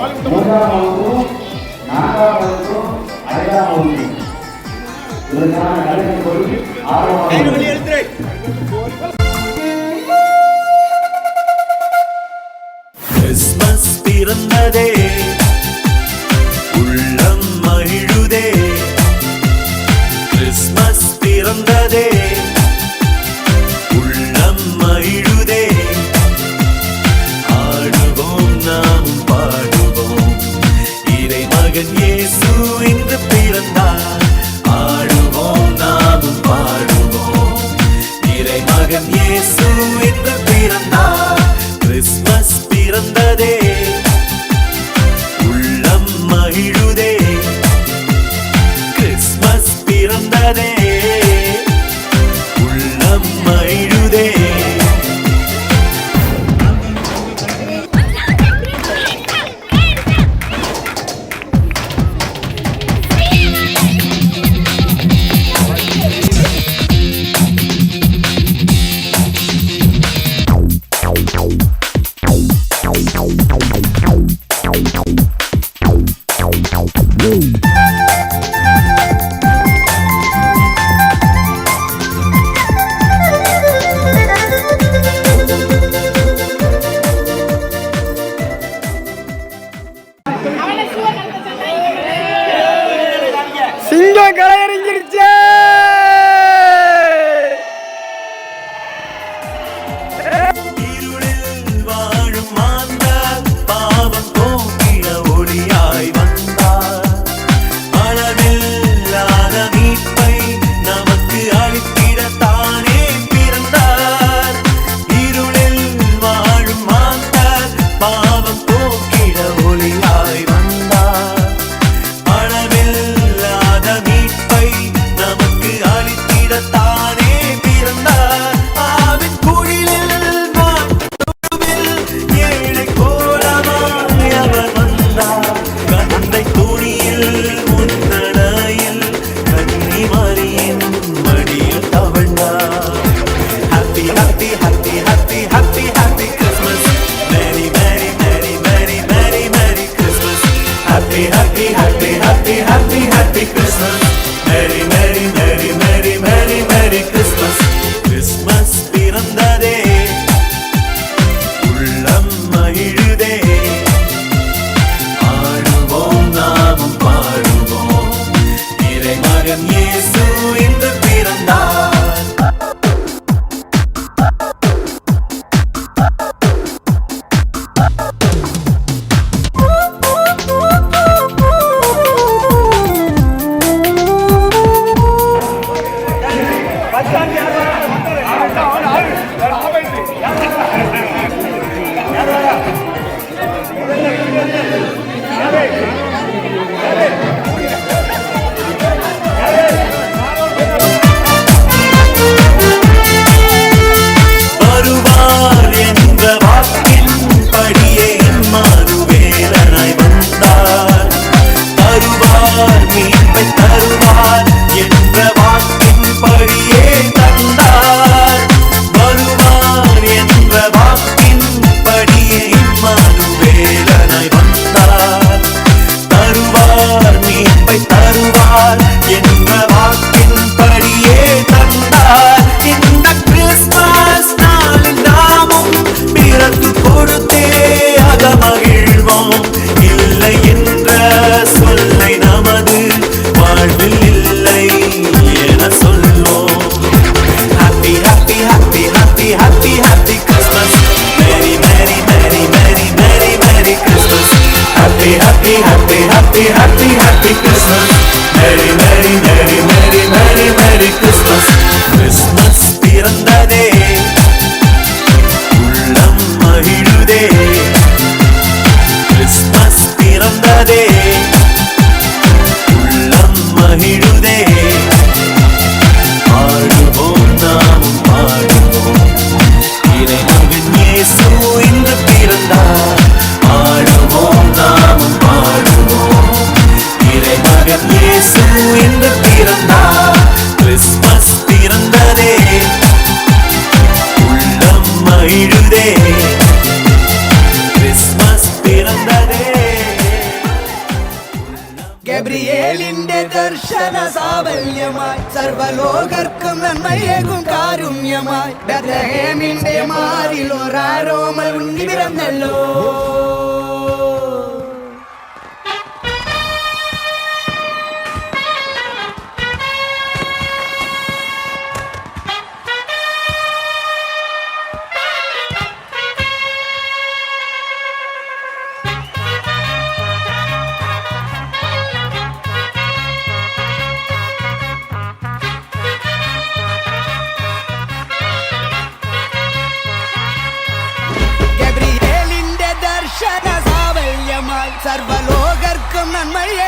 மூன்றாம் வகுப்பும் நான்காம் வகுப்பும் 5ஆம் வகுப்பும் இதற்கான கல்வி பொருள் கிறிஸ்மஸ் பிறந்ததே, உள்ளம் மகிழுதே. கிறிஸ்மஸ் பிறந்ததே, உள்ளம் மகிழுதே. ஆடுவோம் நாம் பாடுவோம், இறை மகன் இயேசு இன்று பிறந்தார். ஆடுவோம் நாம் பாடுவோம், இறை மகன் இயேசு இன்று பிறந்தார். கிறிஸ்மஸ் பிறந்ததே, உள்ளம் மகிழுதே. கிறிஸ்மஸ் பிறந்ததே, உள்ளம் மகிழுதே. சிங்கம் கரையறிஞ்சிருச்சு. இருளில் வாழும் மாந்தர் பாவம் போக்கிட ஒளியாய் வந்தார். அளவில்லாத மீட்பை நமக்கு அளித்திடத்தானே பிறந்தார். இருளில் வாழும் மாந்தர் பாவம் போக்கிட ஒளியாய் வந்தார். அளவில்லாத மீட்பை நமக்கு அளித்திடத்தானே பிறந்தார். ஆவின் குழிலில் மாட்டுவில் ஏழை கோலமாய் அவர் வந்தார். கந்தை துணியில் முன்னடையில் கன்னி மரியின் மடியில் தவழ்ந்தார். Happy happy happy happy happy happy Christmas. Merry merry merry merry merry merry Christmas. Happy happy happy happy happy happy Christmas. Merry merry merry merry merry merry Christmas. Christmas பிறந்ததே, உள்ளம் மகிழுதே. ஆடுவோம் நாமும் பாடுவோம், இறை மகன் இயேசு இன்று பிறந்தார். வருவார் என்ற வாக்கின் படியே இம்மானுவேலனாய் வந்தார். தருவார் மீட்பை தருவார் என்ற வாக்கின் படியே தந்தார். வருவார் என்ற வாக்கின் படியே இம்மானுவேலனாய் வந்தார். தருவார் மீட்பை தருவார் என்ற வாக்கின் படியே தந்தார். இந்த கிறிஸ்மஸ் நாளில் நாமும் பிறந்து கொடுத்தே அக மகிழ்வோம். இல்லை என்ற சொல்லை நமது வாழ்வில் இல்லை என சொல்வோம். Happy happy happy happy happy happy Christmas. Merry merry merry merry merry merry Christmas. Happy happy happy happy happy happy Christmas. Merry merry merry merry merry merry Christmas. Christmas பிறந்ததே, உள்ளம் மகிழுதே. கிறிஸ்மஸ் பிறந்ததே, உள்ளம் மகிழுதே. ஆடுவோம் நாமும் பாடுவோம், இறை மகன் இயேசு இன்று பிறந்தார். ஆடுவோம் நாமும் பாடுவோம், இறை மகன் இயேசு இன்று பிறந்தார். கிறிஸ்மஸ் பிறந்ததே, ഗബ്രിയേലിന്റെ ദർശന സാവല്യമായി സർവലോകർക്കും നന്മയേകും കാരുണ്യമായി ബെത്ലഹേമിന്റെ മാറിൽ ഒരാരോമൽ ഉണ്ണി പിറന്നല്ലോ. സർവലോകർക്കും നന്മയെ